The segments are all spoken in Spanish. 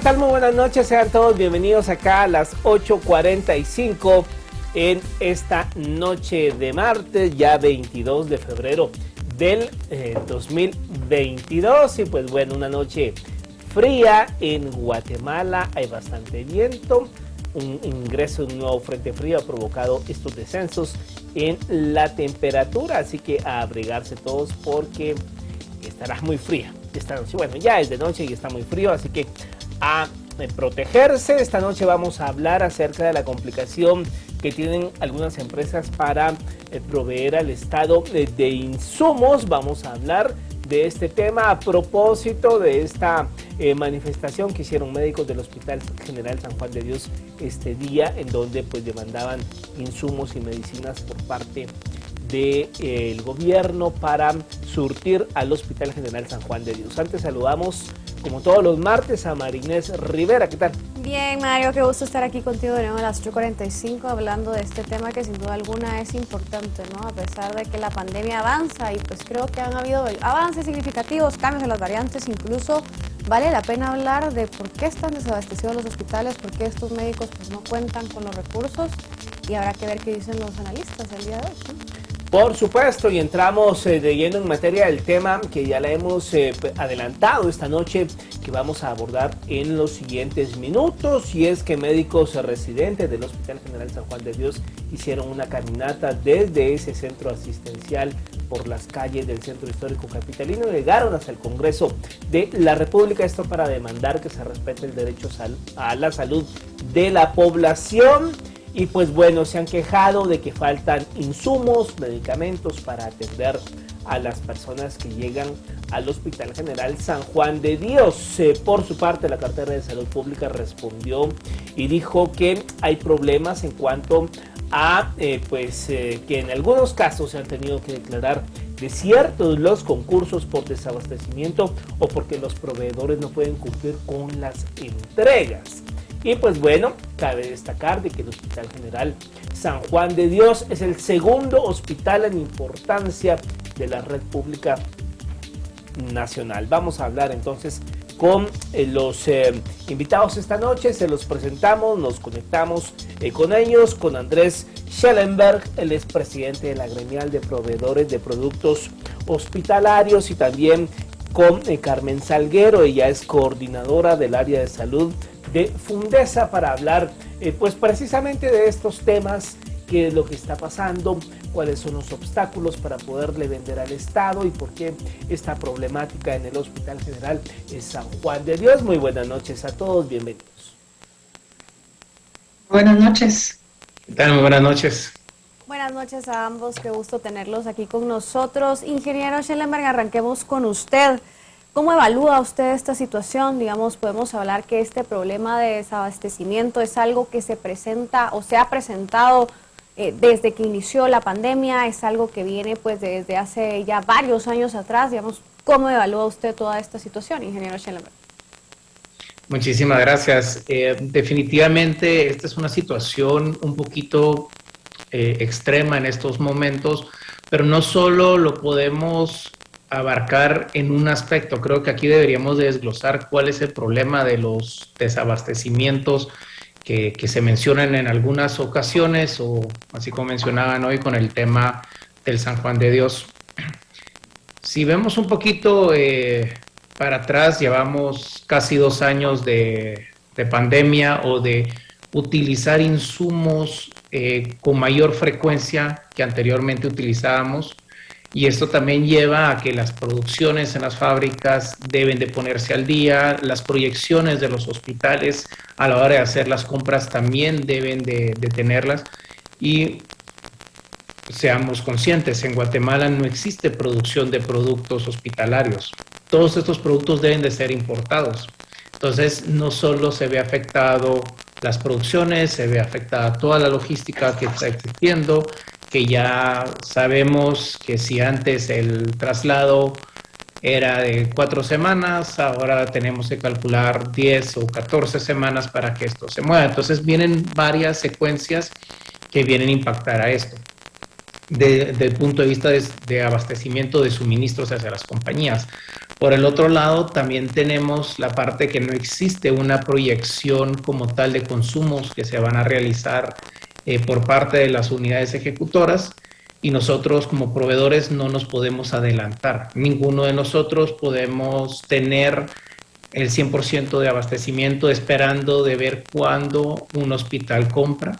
tal? Muy buenas noches, sean todos bienvenidos acá a las 8:45 en esta noche de martes, ya 22 de febrero del 2022. Y pues bueno, una noche fría en Guatemala, hay bastante viento, un ingreso de un nuevo frente frío ha provocado estos descensos en la temperatura, así que a abrigarse todos porque estará muy fría esta noche. Bueno, ya es de noche y está muy frío, así que a protegerse. Esta noche vamos a hablar acerca de la complicación que tienen algunas empresas para proveer al Estado de insumos. Vamos a hablar de este tema a propósito de esta manifestación que hicieron médicos del Hospital General San Juan de Dios este día, en donde pues demandaban insumos y medicinas por parte del gobierno para surtir al Hospital General San Juan de Dios. Antes saludamos, como todos los martes, a Marinés Rivera. ¿Qué tal? Bien, Mario, qué gusto estar aquí contigo de nuevo a las 8:45 hablando de este tema que sin duda alguna es importante, ¿no? A pesar de que la pandemia avanza y pues creo que han habido avances significativos, cambios en las variantes, incluso vale la pena hablar de por qué están desabastecidos los hospitales, por qué estos médicos pues no cuentan con los recursos, y habrá que ver qué dicen los analistas el día de hoy, ¿no? Por supuesto, y entramos de lleno en materia del tema que ya le hemos adelantado esta noche, que vamos a abordar en los siguientes minutos, y es que médicos residentes del Hospital General San Juan de Dios hicieron una caminata desde ese centro asistencial por las calles del centro histórico capitalino y llegaron hasta el Congreso de la República, esto para demandar que se respete el derecho a la salud de la población. Y pues bueno, se han quejado de que faltan insumos, medicamentos para atender a las personas que llegan al Hospital General San Juan de Dios. Por su parte, la cartera de Salud Pública respondió y dijo que hay problemas en cuanto a que en algunos casos se han tenido que declarar desiertos los concursos por desabastecimiento o porque los proveedores no pueden cumplir con las entregas. Y pues bueno, cabe destacar de que el Hospital General San Juan de Dios es el segundo hospital en importancia de la red pública nacional. Vamos a hablar entonces con los invitados esta noche, se los presentamos, nos conectamos con ellos, con Andrés Schellenberg, él es presidente de la Gremial de Proveedores de Productos Hospitalarios, y también con Carmen Salguero, ella es coordinadora del área de salud de Fundesa, para hablar pues precisamente de estos temas, qué es lo que está pasando, cuáles son los obstáculos para poderle vender al Estado y por qué esta problemática en el Hospital General San Juan de Dios. Muy buenas noches a todos, bienvenidos. Buenas noches. ¿Qué tal? Muy buenas noches. Buenas noches a ambos, qué gusto tenerlos aquí con nosotros. Ingeniero Schellenberg, arranquemos con usted. ¿Cómo evalúa usted esta situación? Digamos, podemos hablar que este problema de desabastecimiento es algo que se presenta o se ha presentado desde que inició la pandemia, es algo que viene pues desde hace ya varios años atrás. Digamos, ¿cómo evalúa usted toda esta situación, ingeniero Schellenberg? Muchísimas gracias. Definitivamente esta es una situación un poquito extrema en estos momentos, pero no solo lo podemos abarcar en un aspecto. Creo que aquí deberíamos de desglosar cuál es el problema de los desabastecimientos que se mencionan en algunas ocasiones, o así como mencionaban hoy con el tema del San Juan de Dios. Si vemos un poquito para atrás, llevamos casi 2 años de pandemia o de utilizar insumos con mayor frecuencia que anteriormente utilizábamos. Y esto también lleva a que las producciones en las fábricas deben de ponerse al día, las proyecciones de los hospitales a la hora de hacer las compras también deben de tenerlas. Y seamos conscientes, en Guatemala no existe producción de productos hospitalarios. Todos estos productos deben de ser importados. Entonces, no solo se ve afectado las producciones, se ve afectada toda la logística que está existiendo, que ya sabemos que si antes el traslado era de 4 semanas, ahora tenemos que calcular 10 o 14 semanas para que esto se mueva. Entonces vienen varias secuencias que vienen a impactar a esto. Desde el punto de vista de abastecimiento de suministros hacia las compañías. Por el otro lado, también tenemos la parte que no existe una proyección como tal de consumos que se van a realizar por parte de las unidades ejecutoras, y nosotros como proveedores no nos podemos adelantar. Ninguno de nosotros podemos tener el 100% de abastecimiento esperando de ver cuándo un hospital compra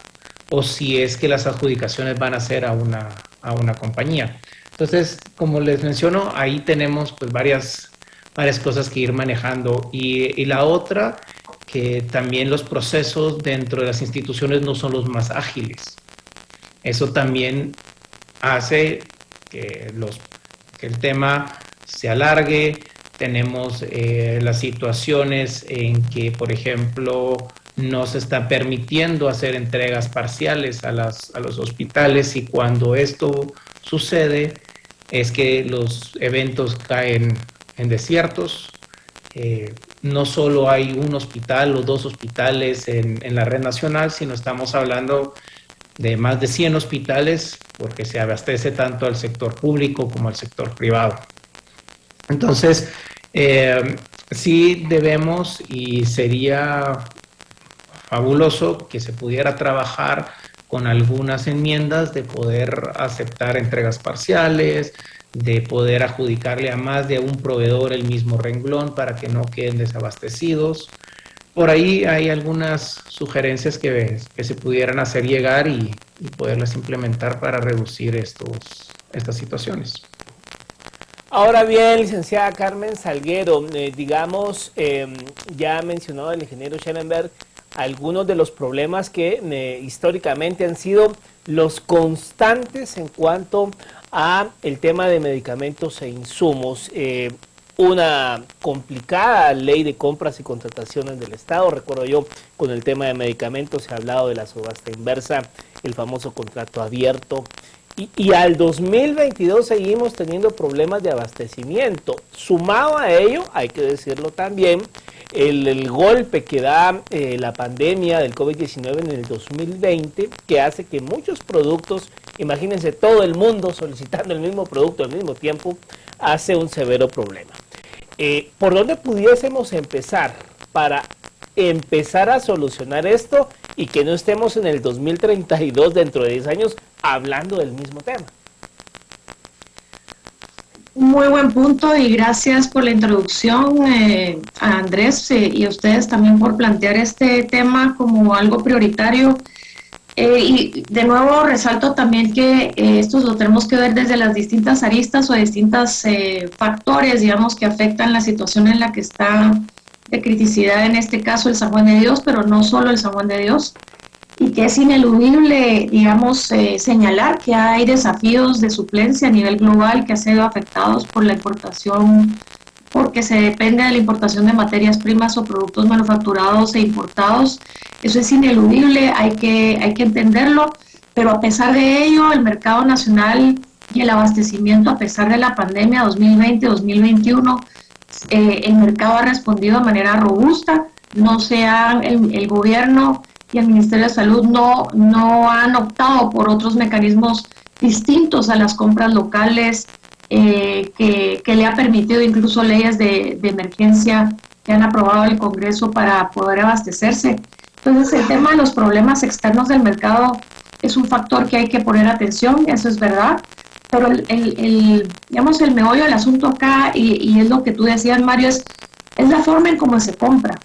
o si es que las adjudicaciones van a ser a una compañía. Entonces, como les menciono, ahí tenemos pues varias cosas que ir manejando. Y la otra, que también los procesos dentro de las instituciones no son los más ágiles. Eso también hace que el tema se alargue. Tenemos las situaciones en que, por ejemplo, no se está permitiendo hacer entregas parciales a los hospitales, y cuando esto sucede es que los eventos caen en desiertos. No solo hay un hospital o dos hospitales en la red nacional, sino estamos hablando de más de 100 hospitales, porque se abastece tanto al sector público como al sector privado. Entonces, sí debemos, y sería fabuloso que se pudiera trabajar con algunas enmiendas de poder aceptar entregas parciales, de poder adjudicarle a más de un proveedor el mismo renglón para que no queden desabastecidos. Por ahí hay algunas sugerencias que se pudieran hacer llegar y poderlas implementar para reducir estas situaciones. Ahora bien, licenciada Carmen Salguero, digamos, ya ha mencionado el ingeniero Schellenberg algunos de los problemas que históricamente han sido los constantes en cuanto a el tema de medicamentos e insumos. Una complicada ley de compras y contrataciones del Estado. Recuerdo yo, con el tema de medicamentos se ha hablado de la subasta inversa, el famoso contrato abierto. Y al 2022 seguimos teniendo problemas de abastecimiento. Sumado a ello, hay que decirlo también, el golpe que da la pandemia del COVID-19 en el 2020, que hace que muchos productos, imagínense todo el mundo solicitando el mismo producto al mismo tiempo, hace un severo problema. ¿Por dónde pudiésemos empezar para empezar a solucionar esto y que no estemos en el 2032, dentro de 10 años, hablando del mismo tema? Muy buen punto, y gracias por la introducción a Andrés y a ustedes también por plantear este tema como algo prioritario. Y de nuevo resalto también que esto lo tenemos que ver desde las distintas aristas o distintos factores, digamos, que afectan la situación en la que está de criticidad, en este caso el San Juan de Dios, pero no solo el San Juan de Dios, y que es ineludible, digamos, señalar que hay desafíos de suplencia a nivel global que han sido afectados por la importación, porque se depende de la importación de materias primas o productos manufacturados e importados. Eso es ineludible, hay que entenderlo, pero a pesar de ello, el mercado nacional y el abastecimiento, a pesar de la pandemia 2020-2021, el mercado ha respondido de manera robusta. No el gobierno y el Ministerio de Salud no han optado por otros mecanismos distintos a las compras locales, que le ha permitido incluso leyes de emergencia que han aprobado el Congreso para poder abastecerse. Entonces, el tema de los problemas externos del mercado es un factor que hay que poner atención, eso es verdad, pero digamos, el meollo del asunto acá, y es lo que tú decías, Mario, es la forma en cómo se compra.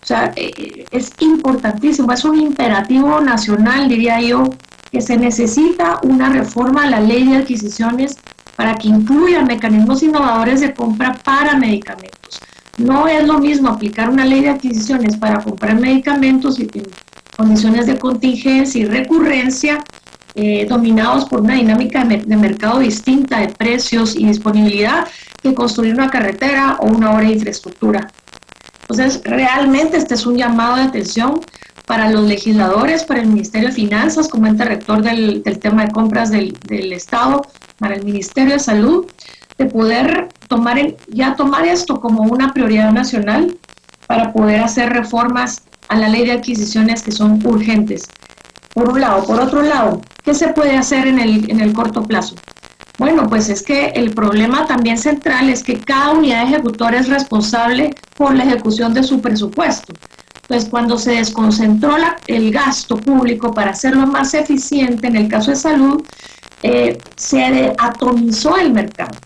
O sea, es importantísimo, es un imperativo nacional, diría yo, que se necesita una reforma a la ley de adquisiciones para que incluya mecanismos innovadores de compra para medicamentos. No es lo mismo aplicar una ley de adquisiciones para comprar medicamentos en condiciones de contingencia y recurrencia, dominados por una dinámica de mercado distinta de precios y disponibilidad, que construir una carretera o una obra de infraestructura. Entonces, realmente este es un llamado de atención para los legisladores, para el Ministerio de Finanzas, como ente rector del tema de compras del Estado, para el Ministerio de Salud, de poder tomar esto como una prioridad nacional para poder hacer reformas a la ley de adquisiciones que son urgentes. Por un lado. Por otro lado, ¿qué se puede hacer en el corto plazo? Bueno, pues es que el problema también central es que cada unidad ejecutora es responsable por la ejecución de su presupuesto. Entonces, cuando se desconcentró el gasto público para hacerlo más eficiente, en el caso de salud, se atomizó el mercado.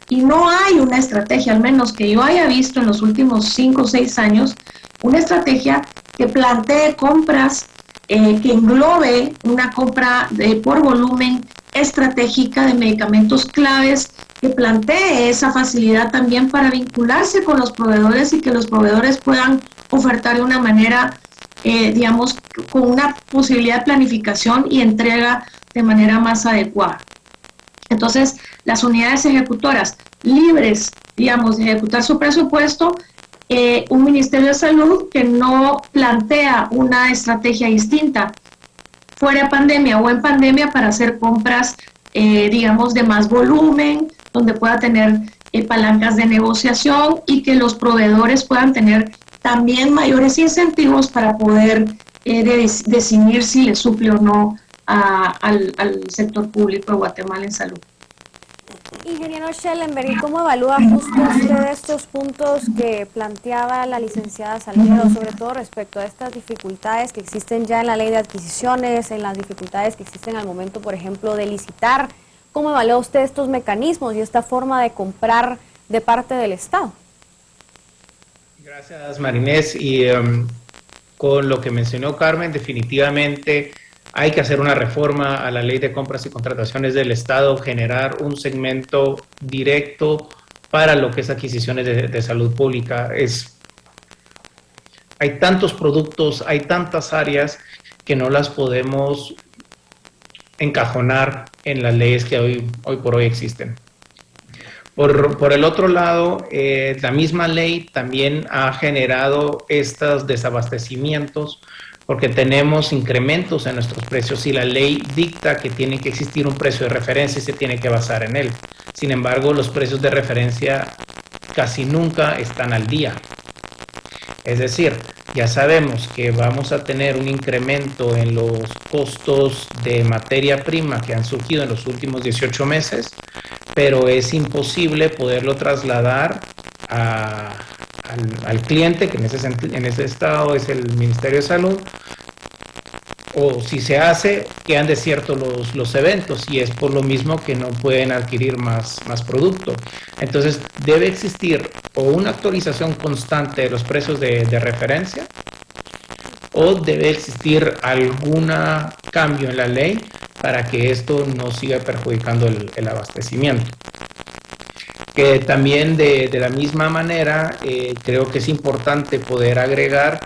Y no hay una estrategia, al menos que yo haya visto en los últimos 5 o 6 años, una estrategia que plantee compras, que englobe una compra por volumen estratégica de medicamentos claves, que plantee esa facilidad también para vincularse con los proveedores y que los proveedores puedan ofertar de una manera, digamos, con una posibilidad de planificación y entrega de manera más adecuada. Entonces, las unidades ejecutoras libres, digamos, de ejecutar su presupuesto, un Ministerio de Salud que no plantea una estrategia distinta fuera de pandemia o en pandemia para hacer compras, digamos, de más volumen, donde pueda tener palancas de negociación y que los proveedores puedan tener también mayores incentivos para poder decidir si le suple o no al sector público de Guatemala en salud. Ingeniero Schellenberg, ¿y cómo evalúa justo usted estos puntos que planteaba la licenciada Salguero, sobre todo respecto a estas dificultades que existen ya en la ley de adquisiciones, en las dificultades que existen al momento, por ejemplo, de licitar? ¿Cómo evalúa usted estos mecanismos y esta forma de comprar de parte del Estado? Gracias, Marinés. Y con lo que mencionó Carmen, definitivamente hay que hacer una reforma a la ley de compras y contrataciones del Estado, generar un segmento directo para lo que es adquisiciones de salud pública. Hay tantos productos, hay tantas áreas que no las podemos encajonar en las leyes que hoy por hoy existen. Por el otro lado, la misma ley también ha generado estos desabastecimientos porque tenemos incrementos en nuestros precios y la ley dicta que tiene que existir un precio de referencia y se tiene que basar en él. Sin embargo, los precios de referencia casi nunca están al día. Es decir, ya sabemos que vamos a tener un incremento en los costos de materia prima que han surgido en los últimos 18 meses, pero es imposible poderlo trasladar al cliente, que en ese estado es el Ministerio de Salud, o si se hace, quedan desiertos los eventos y es por lo mismo que no pueden adquirir más producto. Entonces debe existir o una actualización constante de los precios de referencia o debe existir algún cambio en la ley para que esto no siga perjudicando el abastecimiento. Que también de la misma manera creo que es importante poder agregar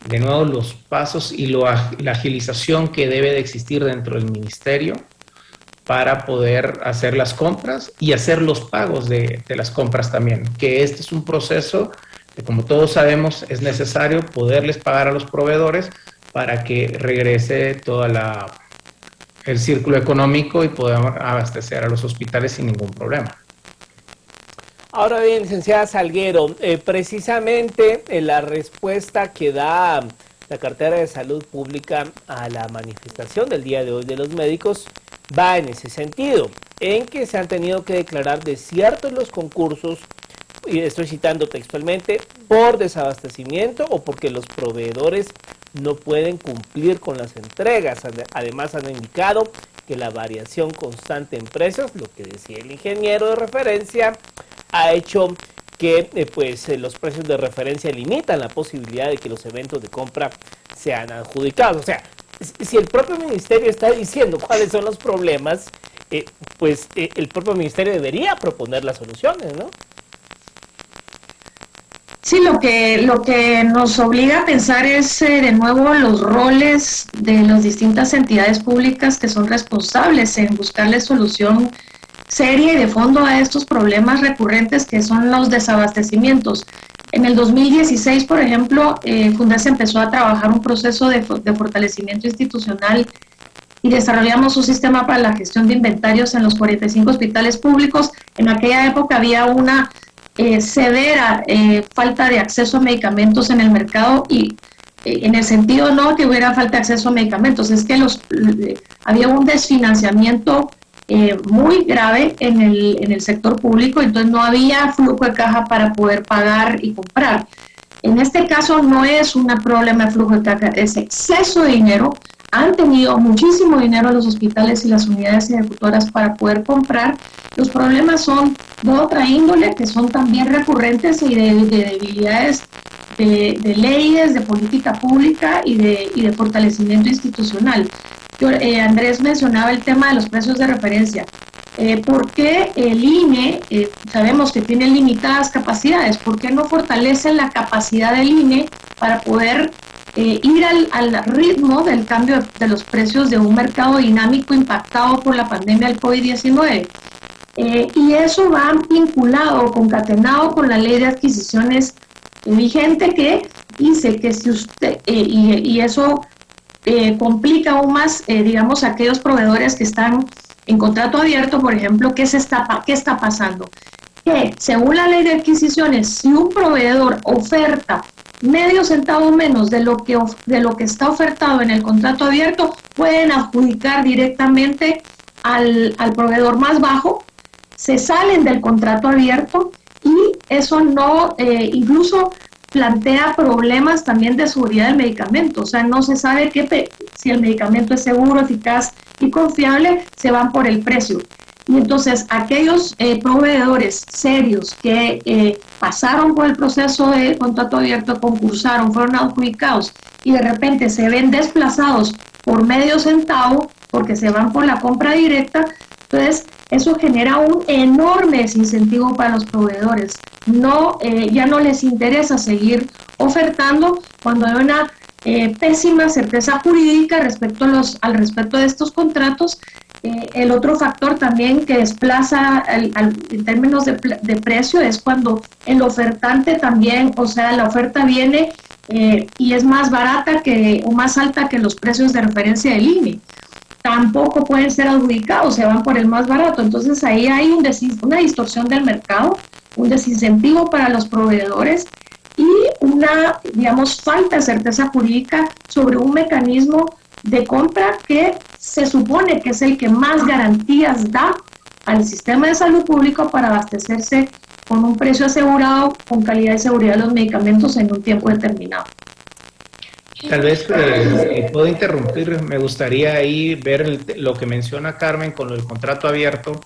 de nuevo los pasos y la agilización que debe de existir dentro del ministerio para poder hacer las compras y hacer los pagos de las compras también, que este es un proceso que, como todos sabemos, es necesario poderles pagar a los proveedores para que regrese todo el círculo económico y podamos abastecer a los hospitales sin ningún problema. Ahora bien, licenciada Salguero, precisamente la respuesta que da la cartera de salud pública a la manifestación del día de hoy de los médicos va en ese sentido, en que se han tenido que declarar desiertos los concursos, y estoy citando textualmente, por desabastecimiento o porque los proveedores no pueden cumplir con las entregas. Además han indicado que la variación constante en precios, lo que decía el ingeniero de referencia, ha hecho que los precios de referencia limitan la posibilidad de que los eventos de compra sean adjudicados. O sea, si el propio ministerio está diciendo cuáles son los problemas, el propio ministerio debería proponer las soluciones, ¿no? Sí, lo que nos obliga a pensar es de nuevo los roles de las distintas entidades públicas que son responsables en buscarle solución seria y de fondo a estos problemas recurrentes que son los desabastecimientos. En el 2016, por ejemplo, Fundesa empezó a trabajar un proceso de fortalecimiento institucional y desarrollamos un sistema para la gestión de inventarios en los 45 hospitales públicos. En aquella época había una severa falta de acceso a medicamentos en el mercado y en el sentido no que hubiera falta de acceso a medicamentos, es que había un desfinanciamiento muy grave en el sector público, entonces no había flujo de caja para poder pagar y comprar. En este caso no es un problema de flujo de caja, es exceso de dinero. Han tenido muchísimo dinero los hospitales y las unidades ejecutoras para poder comprar. Los problemas son de otra índole, que son también recurrentes y de debilidades de leyes, de política pública y de fortalecimiento institucional. Andrés mencionaba el tema de los precios de referencia. ¿Por qué el INE, sabemos que tiene limitadas capacidades, por qué no fortalecen la capacidad del INE para poder ir al ritmo del cambio de los precios de un mercado dinámico impactado por la pandemia del COVID-19? Y eso va vinculado, concatenado con la ley de adquisiciones vigente, que dice que si usted, y eso complica aún más, digamos, aquellos proveedores que están en contrato abierto, por ejemplo, ¿qué está pasando? Que según la ley de adquisiciones, si un proveedor oferta medio centavo menos de lo que está ofertado en el contrato abierto, pueden adjudicar directamente al proveedor más bajo, se salen del contrato abierto, y eso no, incluso plantea problemas también de seguridad del medicamento. O sea, no se sabe si el medicamento es seguro, eficaz y confiable, se van por el precio. Y entonces aquellos proveedores serios que pasaron por el proceso de contrato abierto, concursaron, fueron adjudicados y de repente se ven desplazados por medio centavo porque se van por la compra directa, entonces eso genera un enorme desincentivo para los proveedores. Ya no les interesa seguir ofertando cuando hay una pésima certeza jurídica al respecto de estos contratos. El otro factor también que desplaza en términos de precio es cuando el ofertante también, o sea, la oferta viene y es más barata o más alta que los precios de referencia del INE. Tampoco pueden ser adjudicados, se van por el más barato. Entonces ahí hay una distorsión del mercado, un desincentivo para los proveedores y una, digamos, falta de certeza jurídica sobre un mecanismo de compra que se supone que es el que más garantías da al sistema de salud público para abastecerse con un precio asegurado, con calidad y seguridad de los medicamentos en un tiempo determinado. Tal vez puedo interrumpir, me gustaría ahí ver lo que menciona Carmen con el contrato abierto.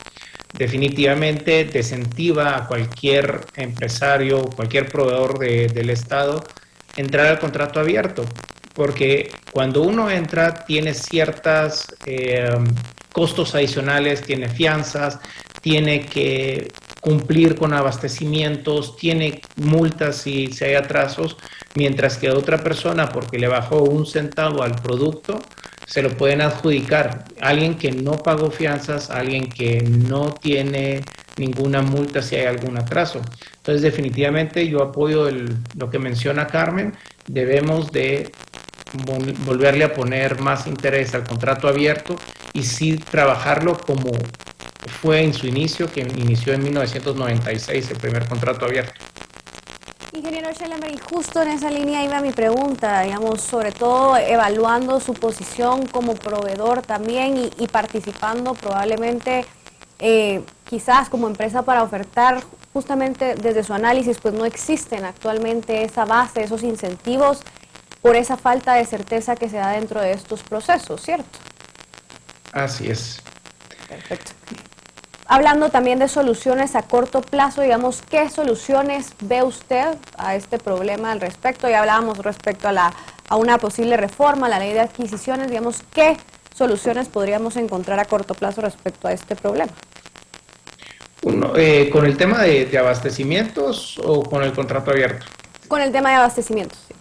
Definitivamente desincentiva a cualquier empresario, cualquier proveedor del Estado entrar al contrato abierto, porque cuando uno entra tiene ciertos costos adicionales, tiene fianzas, tiene que cumplir con abastecimientos, tiene multas si hay atrasos, mientras que a otra persona, porque le bajó un centavo al producto, se lo pueden adjudicar. Alguien que no pagó fianzas, alguien que no tiene ninguna multa si hay algún atraso. Entonces, definitivamente yo apoyo lo que menciona Carmen. Debemos de volverle a poner más interés al contrato abierto y sí trabajarlo como fue en su inicio, que inició en 1996 el primer contrato abierto. Ingeniero Schellenberg, y justo en esa línea iba mi pregunta, digamos, sobre todo evaluando su posición como proveedor también y participando probablemente quizás como empresa para ofertar, justamente desde su análisis, pues no existen actualmente esa base, esos incentivos por esa falta de certeza que se da dentro de estos procesos, ¿cierto? Así es. Perfecto. Hablando también de soluciones a corto plazo, digamos, ¿qué soluciones ve usted a este problema al respecto? Ya hablábamos respecto a una posible reforma, la ley de adquisiciones, digamos, ¿qué soluciones podríamos encontrar a corto plazo respecto a este problema? ¿Con el tema de abastecimientos o con el contrato abierto? Con el tema de abastecimientos, sí.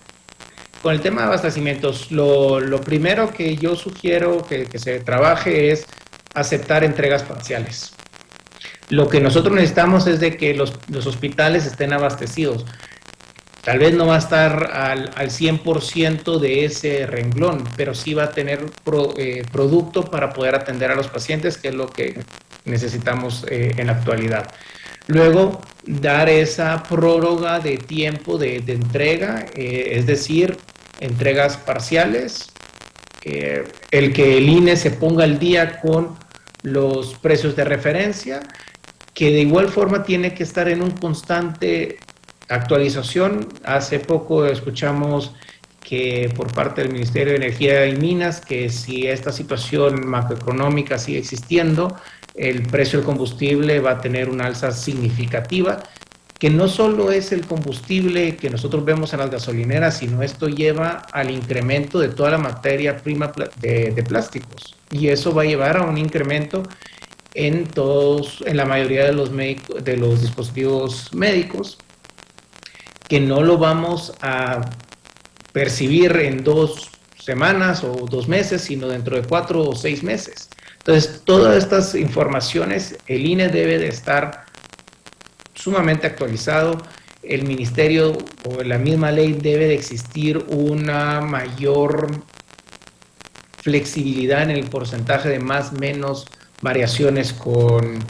Con el tema de abastecimientos, lo primero que yo sugiero que se trabaje es aceptar entregas parciales. Lo que nosotros necesitamos es de que los hospitales estén abastecidos. Tal vez no va a estar al 100% de ese renglón, pero sí va a tener producto para poder atender a los pacientes, que es lo que necesitamos en la actualidad. Luego, dar esa prórroga de tiempo de entrega, es decir, entregas parciales, el que el INE se ponga al día con los precios de referencia, que de igual forma tiene que estar en un constante actualización. Hace poco escuchamos que por parte del Ministerio de Energía y Minas, que si esta situación macroeconómica sigue existiendo, el precio del combustible va a tener una alza significativa, que no solo es el combustible que nosotros vemos en las gasolineras, sino esto lleva al incremento de toda la materia prima de plásticos. Y eso va a llevar a un incremento en la mayoría de los dispositivos médicos, que no lo vamos a percibir en 2 semanas o 2 meses, sino dentro de 4 o 6 meses. Entonces, todas estas informaciones, el INE debe de estar sumamente actualizado. El ministerio o la misma ley debe de existir una mayor flexibilidad en el porcentaje de más menos variaciones con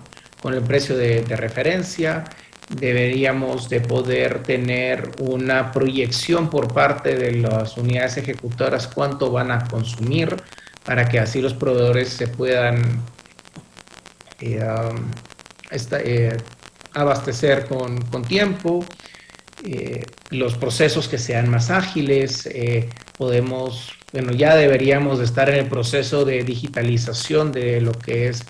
el precio de referencia. Deberíamos de poder tener una proyección por parte de las unidades ejecutoras cuánto van a consumir, para que así los proveedores se puedan abastecer con tiempo. Los procesos que sean más ágiles. Ya deberíamos de estar en el proceso de digitalización de lo que es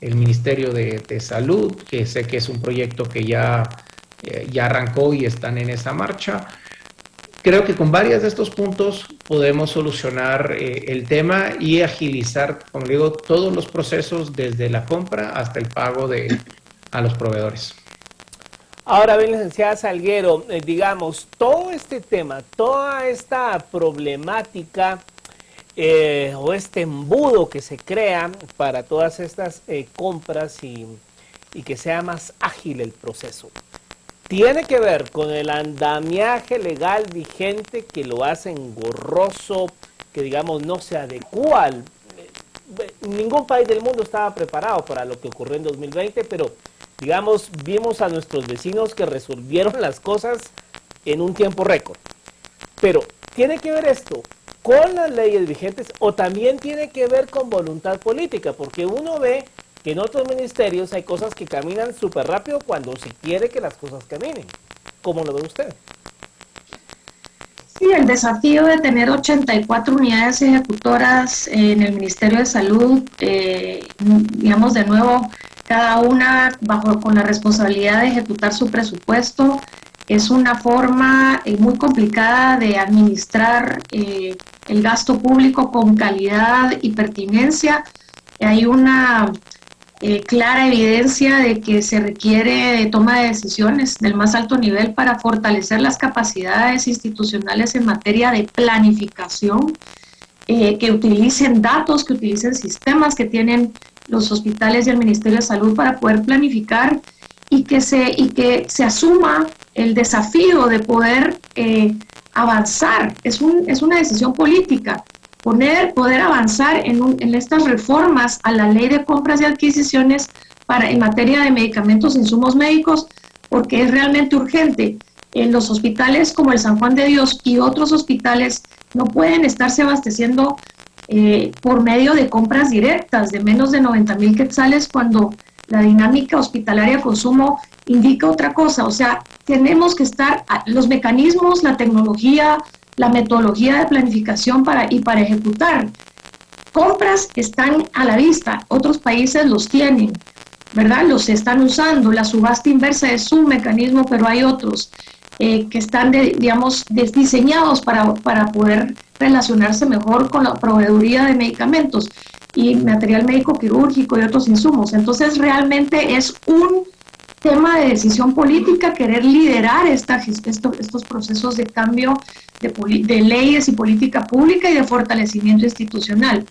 el Ministerio de Salud, que sé que es un proyecto que ya arrancó y están en esa marcha. Creo que con varios de estos puntos podemos solucionar el tema y agilizar, como digo, todos los procesos desde la compra hasta el pago a los proveedores. Ahora bien, licenciada Salguero, digamos, todo este tema, toda esta problemática o este embudo que se crea para todas estas compras y que sea más ágil el proceso, tiene que ver con el andamiaje legal vigente que lo hace engorroso, que digamos no se adecua. Ningún país del mundo estaba preparado para lo que ocurrió en 2020, pero digamos vimos a nuestros vecinos que resolvieron las cosas en un tiempo récord. Pero ¿tiene que ver esto con las leyes vigentes o también tiene que ver con voluntad política? Porque uno ve que en otros ministerios hay cosas que caminan súper rápido cuando se quiere que las cosas caminen. ¿Cómo lo ve usted? Sí, el desafío de tener 84 unidades ejecutoras en el Ministerio de Salud, digamos de nuevo, cada una con la responsabilidad de ejecutar su presupuesto, es una forma muy complicada de administrar el gasto público con calidad y pertinencia. Hay una clara evidencia de que se requiere de toma de decisiones del más alto nivel para fortalecer las capacidades institucionales en materia de planificación, que utilicen datos, que utilicen sistemas que tienen los hospitales y el Ministerio de Salud para poder planificar y que se asuma el desafío de poder avanzar. Es una decisión política. Poder avanzar en estas reformas a la ley de compras y adquisiciones en materia de medicamentos e insumos médicos, porque es realmente urgente. En los hospitales como el San Juan de Dios y otros hospitales no pueden estarse abasteciendo por medio de compras directas de menos de 90,000 quetzales cuando la dinámica hospitalaria de consumo indica otra cosa. O sea, tenemos que estar, los mecanismos, la tecnología, la metodología de planificación para ejecutar. Compras están a la vista, otros países los tienen, ¿verdad? Los están usando. La subasta inversa es un mecanismo, pero hay otros que están, diseñados para poder relacionarse mejor con la proveeduría de medicamentos y material médico quirúrgico y otros insumos. Entonces, realmente es un tema de decisión política querer liderar estos procesos de cambio de leyes y política pública y de fortalecimiento institucional.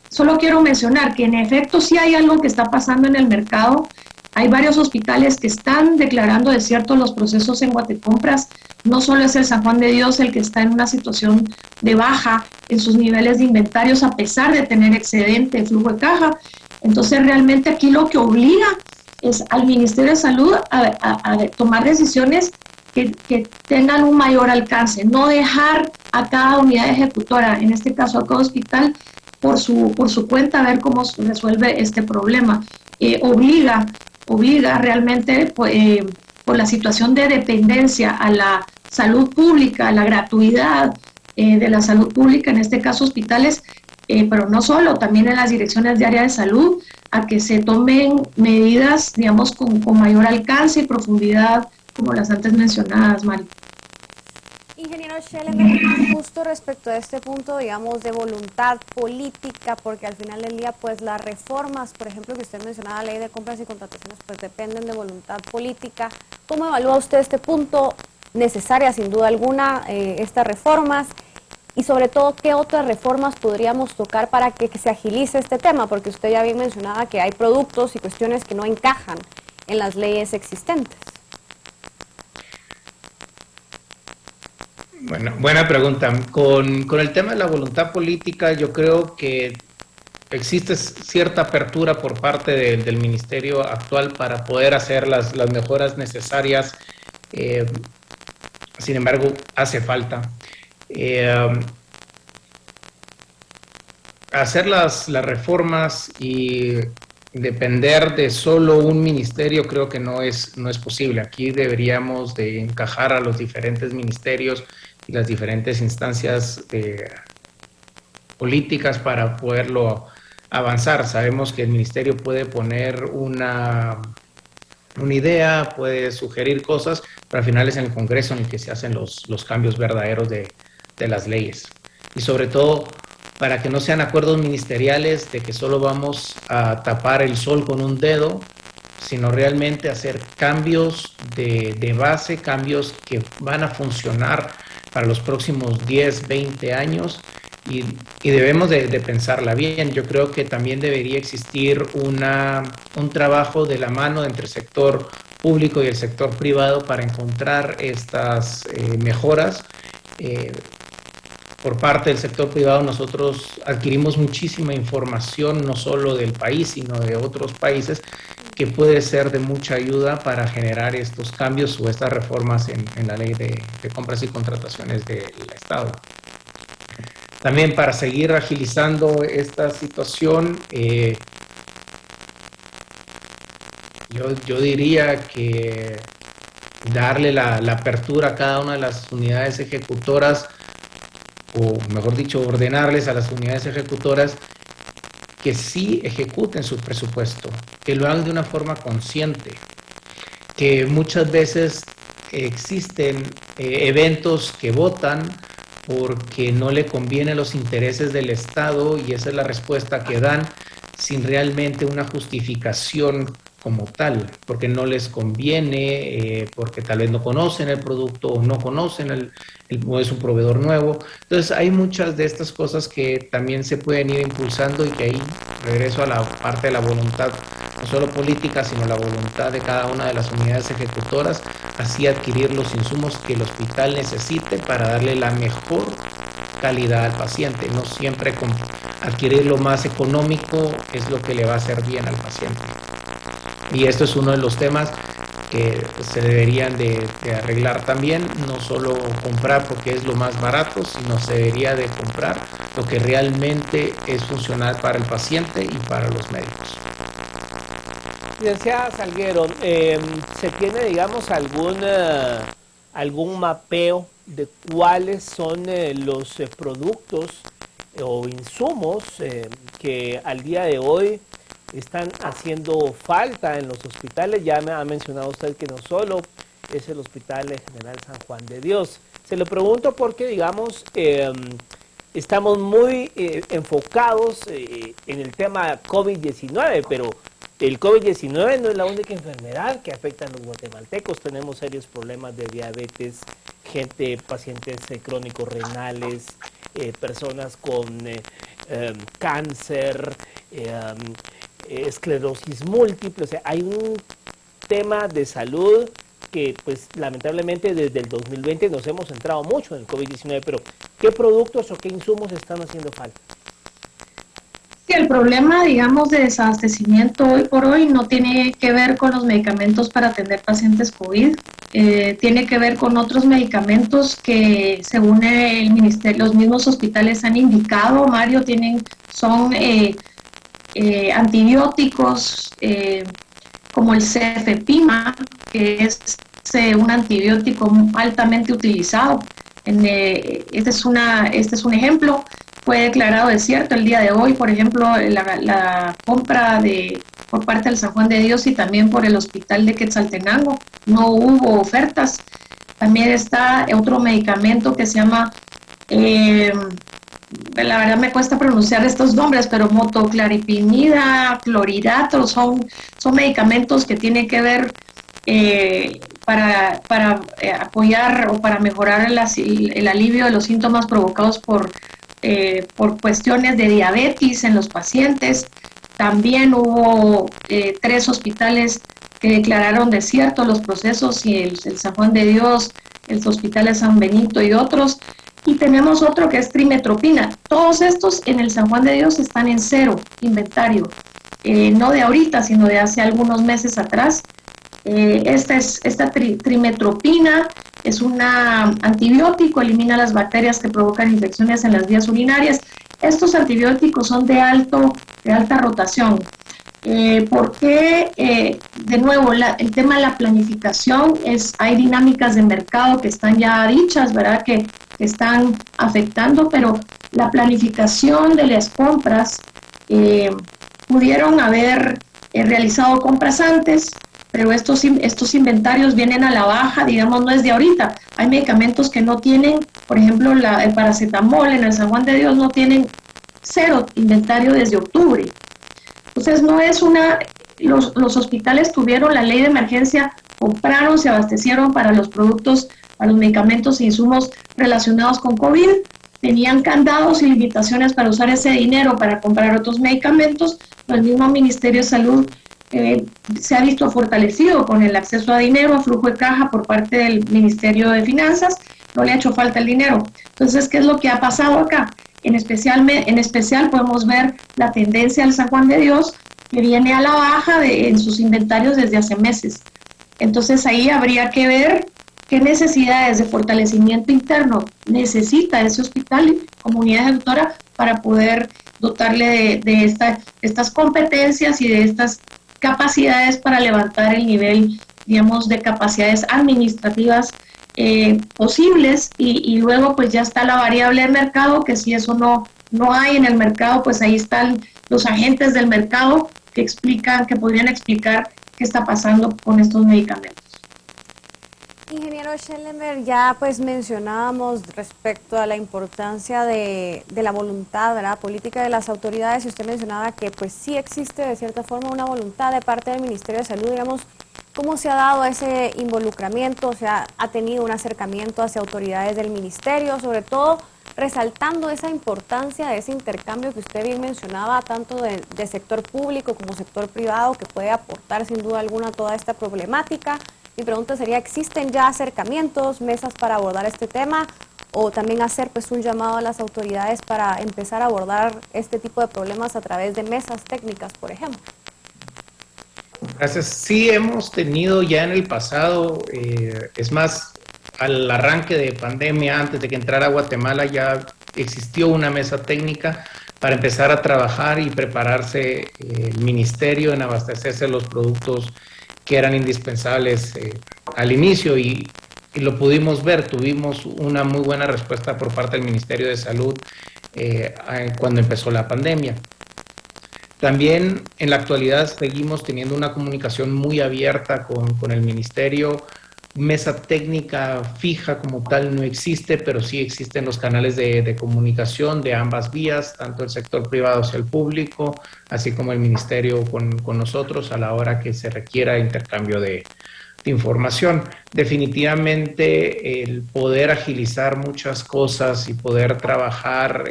Solo quiero mencionar que en efecto sí hay algo que está pasando en el mercado. Hay varios hospitales que están declarando desiertos los procesos en Guatecompras. No solo es el San Juan de Dios el que está en una situación de baja en sus niveles de inventarios a pesar de tener excedente de flujo de caja. Entonces realmente aquí lo que obliga es al Ministerio de Salud a tomar decisiones que tengan un mayor alcance, no dejar a cada unidad ejecutora, en este caso a cada hospital, por su cuenta a ver cómo resuelve este problema. Obliga realmente por la situación de dependencia a la salud pública, a la gratuidad de la salud pública, en este caso hospitales, pero no solo, también en las direcciones de área de salud, a que se tomen medidas, digamos, con mayor alcance y profundidad, como las antes mencionadas, Mari. Ingeniero Schellenberg, justo respecto a este punto, digamos, de voluntad política, porque al final del día, pues las reformas, por ejemplo, que usted mencionaba, la ley de compras y contrataciones, pues dependen de voluntad política. ¿Cómo evalúa usted este punto? Necesaria, sin duda alguna, estas reformas, y sobre todo, ¿qué otras reformas podríamos tocar para que se agilice este tema? Porque usted ya bien mencionaba que hay productos y cuestiones que no encajan en las leyes existentes. Bueno, buena pregunta. Con el tema de la voluntad política, yo creo que existe cierta apertura por parte del ministerio actual para poder hacer las mejoras necesarias. Sin embargo, hace falta. Hacer las reformas y depender de solo un ministerio creo que no es posible. Aquí deberíamos de encajar a los diferentes ministerios y las diferentes instancias políticas para poderlo avanzar. Sabemos que el ministerio puede poner una idea, puede sugerir cosas, pero al final es en el Congreso en el que se hacen los cambios verdaderos de las leyes. Y sobre todo, para que no sean acuerdos ministeriales de que solo vamos a tapar el sol con un dedo, sino realmente hacer cambios de base, cambios que van a funcionar para los próximos 10, 20 años y debemos de pensarla bien. Yo creo que también debería existir un trabajo de la mano entre el sector público y el sector privado para encontrar estas mejoras. Por parte del sector privado nosotros adquirimos muchísima información, no solo del país, sino de otros países, que puede ser de mucha ayuda para generar estos cambios o estas reformas en la ley de compras y contrataciones del Estado. También para seguir agilizando esta situación, yo diría que darle la apertura a cada una de las unidades ejecutoras, o mejor dicho, ordenarles a las unidades ejecutoras que sí ejecuten su presupuesto, que lo hagan de una forma consciente, que muchas veces existen eventos que votan porque no le convienen los intereses del Estado y esa es la respuesta que dan sin realmente una justificación como tal, porque no les conviene, porque tal vez no conocen el producto o no conocen o es un proveedor nuevo. Entonces hay muchas de estas cosas que también se pueden ir impulsando y que ahí regreso a la parte de la voluntad, no solo política, sino la voluntad de cada una de las unidades ejecutoras, así adquirir los insumos que el hospital necesite para darle la mejor calidad al paciente. No siempre adquirir lo más económico es lo que le va a hacer bien al paciente. Y esto es uno de los temas que se deberían de arreglar también, no solo comprar porque es lo más barato, sino se debería de comprar lo que realmente es funcional para el paciente y para los médicos. Licenciada Salguero, ¿se tiene, digamos, algún mapeo de cuáles son los productos o insumos que al día de hoy están haciendo falta en los hospitales? Ya me ha mencionado usted que no solo es el Hospital General San Juan de Dios. Se lo pregunto porque, digamos, estamos muy enfocados en el tema COVID-19, pero el COVID-19 no es la única enfermedad que afecta a los guatemaltecos. Tenemos serios problemas de diabetes, pacientes crónicos renales, personas con cáncer, esclerosis múltiple. O sea, hay un tema de salud que pues lamentablemente desde el 2020 nos hemos centrado mucho en el COVID-19, pero ¿qué productos o qué insumos están haciendo falta? Sí, el problema, digamos, de desabastecimiento hoy por hoy no tiene que ver con los medicamentos para atender pacientes COVID, tiene que ver con otros medicamentos que según el ministerio, los mismos hospitales han indicado, Mario, tienen son antibióticos como el cefepima, que es un antibiótico altamente utilizado. Este es un ejemplo. Fue declarado desierto el día de hoy, por ejemplo, la compra por parte del San Juan de Dios y también por el hospital de Quetzaltenango. No hubo ofertas. También está otro medicamento que se llama, la verdad me cuesta pronunciar estos nombres, pero motoclaripimida, clorhidrato, son medicamentos que tienen que ver para apoyar o para mejorar el alivio de los síntomas provocados por cuestiones de diabetes en los pacientes. También hubo 3 hospitales que declararon desiertos los procesos, y el San Juan de Dios, el Hospital de San Benito y otros. Y tenemos otro que es trimetropina. Todos estos en el San Juan de Dios están en 0 inventario, no de ahorita, sino de hace algunos meses atrás. Esta trimetropina es un antibiótico, elimina las bacterias que provocan infecciones en las vías urinarias. Estos antibióticos son de alta rotación. Porque, de nuevo, el tema de la planificación hay dinámicas de mercado que están ya dichas, ¿verdad?, que están afectando, pero la planificación de las compras, pudieron haber realizado compras antes, pero estos inventarios vienen a la baja, digamos, no es de ahorita. Hay medicamentos que no tienen, por ejemplo, el paracetamol en el San Juan de Dios no tienen 0 inventario desde octubre. Entonces, no es los hospitales tuvieron la ley de emergencia, compraron, se abastecieron para los productos, para los medicamentos e insumos relacionados con COVID, tenían candados y limitaciones para usar ese dinero para comprar otros medicamentos. El mismo Ministerio de Salud se ha visto fortalecido con el acceso a dinero, a flujo de caja por parte del Ministerio de Finanzas, no le ha hecho falta el dinero. Entonces, ¿qué es lo que ha pasado acá? En especial podemos ver la tendencia del San Juan de Dios, que viene a la baja en sus inventarios desde hace meses. Entonces ahí habría que ver qué necesidades de fortalecimiento interno necesita ese hospital como unidad ejecutora para poder dotarle de estas competencias y de estas capacidades para levantar el nivel, digamos, de capacidades administrativas posibles, y luego pues ya está la variable de mercado, que si eso no hay en el mercado, pues ahí están los agentes del mercado que podrían explicar qué está pasando con estos medicamentos. Ingeniero Schellenberg, ya pues mencionábamos respecto a la importancia de la voluntad, ¿verdad?, política de las autoridades, y usted mencionaba que pues sí existe de cierta forma una voluntad de parte del Ministerio de Salud, digamos. ¿Cómo se ha dado ese involucramiento? O sea, ¿ha tenido un acercamiento hacia autoridades del ministerio, sobre todo resaltando esa importancia de ese intercambio que usted bien mencionaba, tanto de sector público como sector privado, que puede aportar sin duda alguna a toda esta problemática? Mi pregunta sería, ¿existen ya acercamientos, mesas para abordar este tema, o también hacer pues un llamado a las autoridades para empezar a abordar este tipo de problemas a través de mesas técnicas, por ejemplo? Gracias. Sí, hemos tenido ya en el pasado, es más, al arranque de pandemia, antes de que entrara a Guatemala, ya existió una mesa técnica para empezar a trabajar y prepararse el ministerio en abastecerse de los productos que eran indispensables al inicio, y lo pudimos ver. Tuvimos una muy buena respuesta por parte del Ministerio de Salud cuando empezó la pandemia. También en la actualidad seguimos teniendo una comunicación muy abierta con el Ministerio. Mesa técnica fija como tal no existe, pero sí existen los canales de comunicación de ambas vías, tanto el sector privado hacia el público, así como el Ministerio con nosotros a la hora que se requiera intercambio de información. Definitivamente el poder agilizar muchas cosas y poder trabajar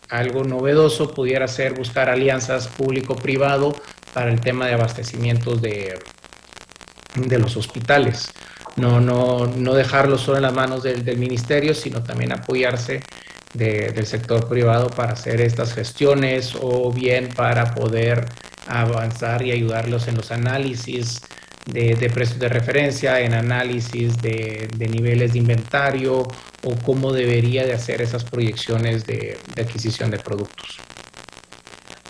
algo novedoso pudiera ser buscar alianzas público-privado para el tema de abastecimientos de los hospitales. No dejarlo solo en las manos del ministerio, sino también apoyarse del sector privado para hacer estas gestiones, o bien para poder avanzar y ayudarlos en los análisis de precios de referencia, en análisis de niveles de inventario, o cómo debería de hacer esas proyecciones de adquisición de productos.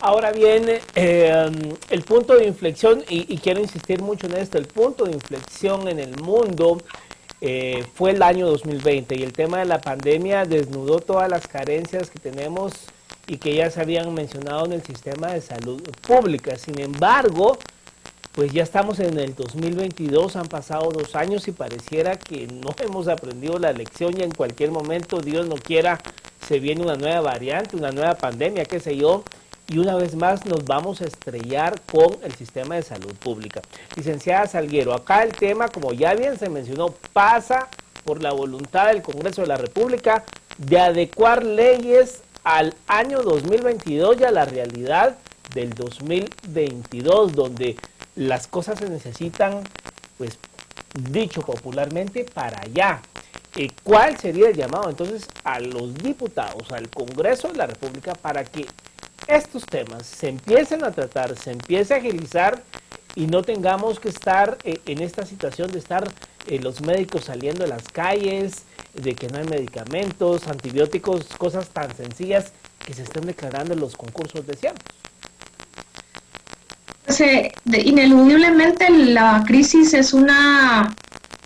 Ahora bien, el punto de inflexión, y quiero insistir mucho en esto, el punto de inflexión en el mundo fue el año 2020 y el tema de la pandemia desnudó todas las carencias que tenemos y que ya se habían mencionado en el sistema de salud pública. Sin embargo, pues ya estamos en el 2022, han pasado 2 años y pareciera que no hemos aprendido la lección y en cualquier momento, Dios no quiera, se viene una nueva variante, una nueva pandemia, qué sé yo, y una vez más nos vamos a estrellar con el sistema de salud pública. Licenciada Salguero, acá el tema, como ya bien se mencionó, pasa por la voluntad del Congreso de la República de adecuar leyes al año 2022 y a la realidad del 2022, donde las cosas se necesitan, pues, dicho popularmente, para allá. ¿Cuál sería el llamado entonces a los diputados, al Congreso de la República, para que estos temas se empiecen a tratar, se empiece a agilizar y no tengamos que estar en esta situación de estar los médicos saliendo de las calles, de que no hay medicamentos, antibióticos, cosas tan sencillas que se estén declarando en los concursos deseados? Ineludiblemente la crisis es una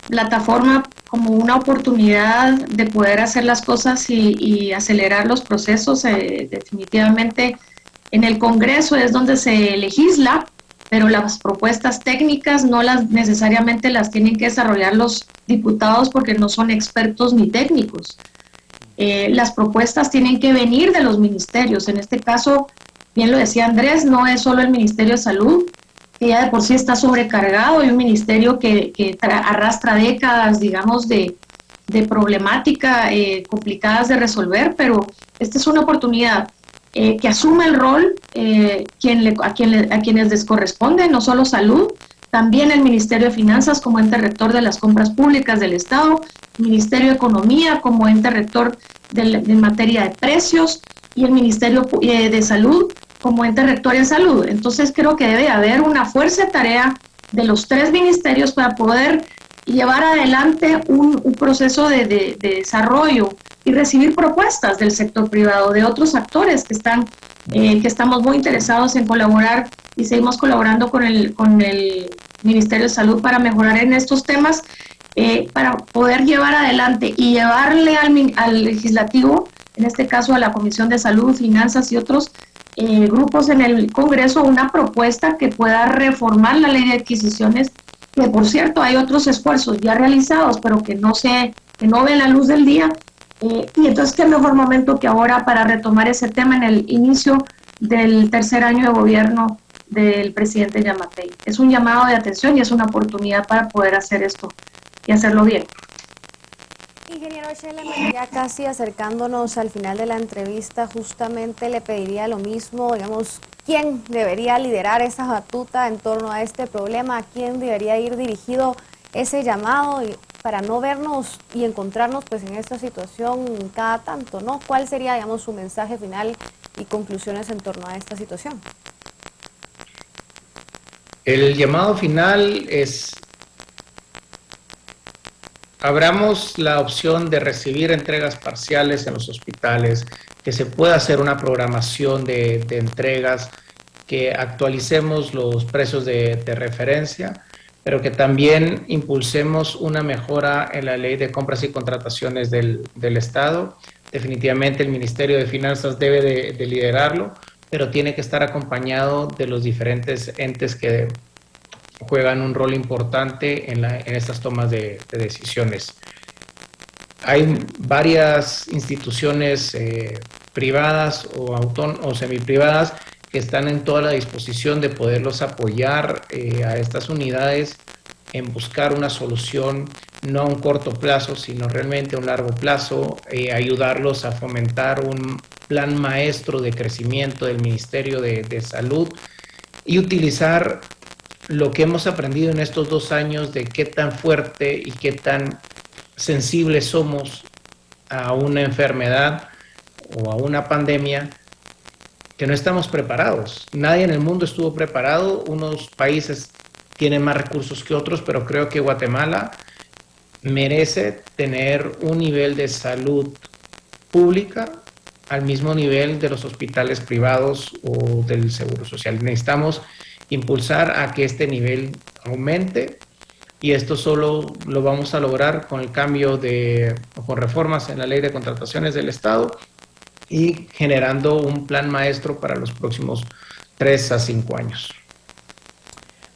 plataforma, como una oportunidad de poder hacer las cosas y acelerar los procesos. Definitivamente en el Congreso es donde se legisla, pero las propuestas técnicas no necesariamente las tienen que desarrollar los diputados porque no son expertos ni técnicos. Las propuestas tienen que venir de los ministerios. En este caso, bien lo decía Andrés, no es solo el Ministerio de Salud, que ya de por sí está sobrecargado, y un ministerio que arrastra décadas, digamos, de problemática complicadas de resolver, pero esta es una oportunidad que asume el rol a quienes les corresponde, no solo salud, también el Ministerio de Finanzas como ente rector de las compras públicas del Estado, Ministerio de Economía como ente rector de materia de precios, y el Ministerio de Salud como ente rector en salud. Entonces creo que debe haber una fuerza de tarea de los 3 ministerios para poder llevar adelante un proceso de desarrollo y recibir propuestas del sector privado, de otros actores que estamos muy interesados en colaborar, y seguimos colaborando con el Ministerio de Salud para mejorar en estos temas, para poder llevar adelante y llevarle al legislativo, en este caso a la Comisión de Salud, Finanzas y otros grupos en el Congreso, una propuesta que pueda reformar la ley de adquisiciones, que por cierto hay otros esfuerzos ya realizados, pero que no ven la luz del día, y entonces qué mejor momento que ahora para retomar ese tema en el inicio del 3er año de gobierno del presidente Yamatei. Es un llamado de atención y es una oportunidad para poder hacer esto y hacerlo bien. Ingeniero Schellenberger, ya casi acercándonos al final de la entrevista, justamente le pediría lo mismo, digamos, ¿quién debería liderar esa batuta en torno a este problema? ¿A quién debería ir dirigido ese llamado para no vernos y encontrarnos pues en esta situación cada tanto, ¿no? ¿Cuál sería, digamos, su mensaje final y conclusiones en torno a esta situación? El llamado final es: abramos la opción de recibir entregas parciales en los hospitales, que se pueda hacer una programación de entregas, que actualicemos los precios de referencia, pero que también impulsemos una mejora en la ley de compras y contrataciones del Estado. Definitivamente el Ministerio de Finanzas debe de liderarlo, pero tiene que estar acompañado de los diferentes entes que juegan un rol importante en estas tomas de decisiones. Hay varias instituciones privadas o semiprivadas que están en toda la disposición de poderlos apoyar a estas unidades en buscar una solución, no a un corto plazo, sino realmente a un largo plazo, ayudarlos a fomentar un plan maestro de crecimiento del Ministerio de Salud y utilizar lo que hemos aprendido en estos 2 años de qué tan fuerte y qué tan sensibles somos a una enfermedad o a una pandemia, que no estamos preparados. Nadie en el mundo estuvo preparado. Unos países tienen más recursos que otros, pero creo que Guatemala merece tener un nivel de salud pública al mismo nivel de los hospitales privados o del Seguro Social. Necesitamos impulsar a que este nivel aumente, y esto solo lo vamos a lograr con el cambio con reformas en la Ley de Contrataciones del Estado y generando un plan maestro para los próximos 3 a 5 años.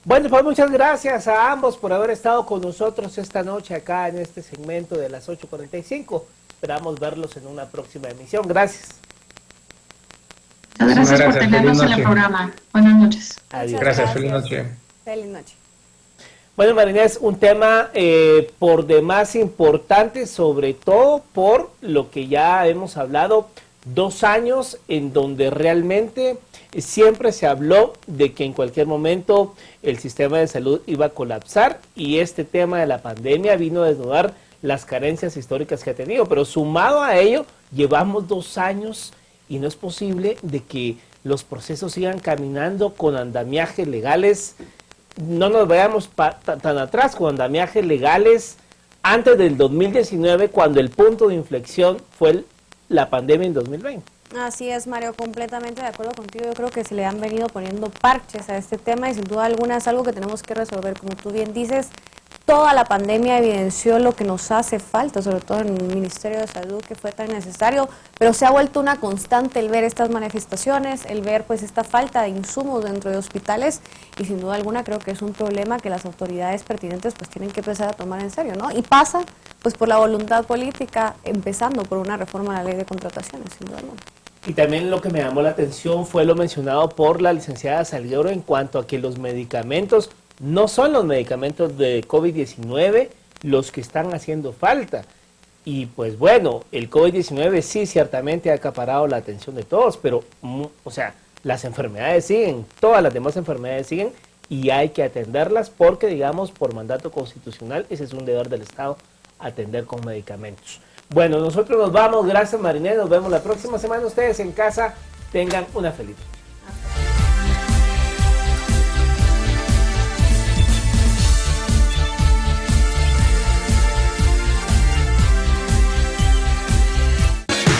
Bueno, pues muchas gracias a ambos por haber estado con nosotros esta noche acá en este segmento de las 8:45. Esperamos verlos en una próxima emisión. Gracias. Muchas gracias por tenernos en el programa. Buenas noches. Adiós. Gracias, feliz noche. Feliz noche. Bueno, María Inés, un tema por demás importante, sobre todo por lo que ya hemos hablado, 2 años en donde realmente siempre se habló de que en cualquier momento el sistema de salud iba a colapsar, y este tema de la pandemia vino a desnudar las carencias históricas que ha tenido, pero sumado a ello, llevamos 2 años y no es posible de que los procesos sigan caminando con andamiajes legales. No nos vayamos tan atrás, con andamiajes legales antes del 2019, cuando el punto de inflexión fue la pandemia en 2020. Así es, Mario, completamente de acuerdo contigo. Yo creo que se le han venido poniendo parches a este tema y sin duda alguna es algo que tenemos que resolver. Como tú bien dices, toda la pandemia evidenció lo que nos hace falta, sobre todo en el Ministerio de Salud, que fue tan necesario, pero se ha vuelto una constante el ver estas manifestaciones, el ver pues esta falta de insumos dentro de hospitales, y sin duda alguna creo que es un problema que las autoridades pertinentes pues tienen que empezar a tomar en serio, ¿no? Y pasa pues por la voluntad política, empezando por una reforma a la Ley de Contrataciones, sin duda alguna. Y también lo que me llamó la atención fue lo mencionado por la licenciada Salguero en cuanto a que los medicamentos no son los medicamentos de COVID-19 los que están haciendo falta. Y pues bueno, el COVID-19 sí ciertamente ha acaparado la atención de todos, pero o sea, las enfermedades siguen, todas las demás enfermedades siguen, y hay que atenderlas porque, digamos, por mandato constitucional, ese es un deber del Estado, atender con medicamentos. Bueno, nosotros nos vamos, gracias Marinés, nos vemos la próxima semana. Ustedes en casa tengan una feliz.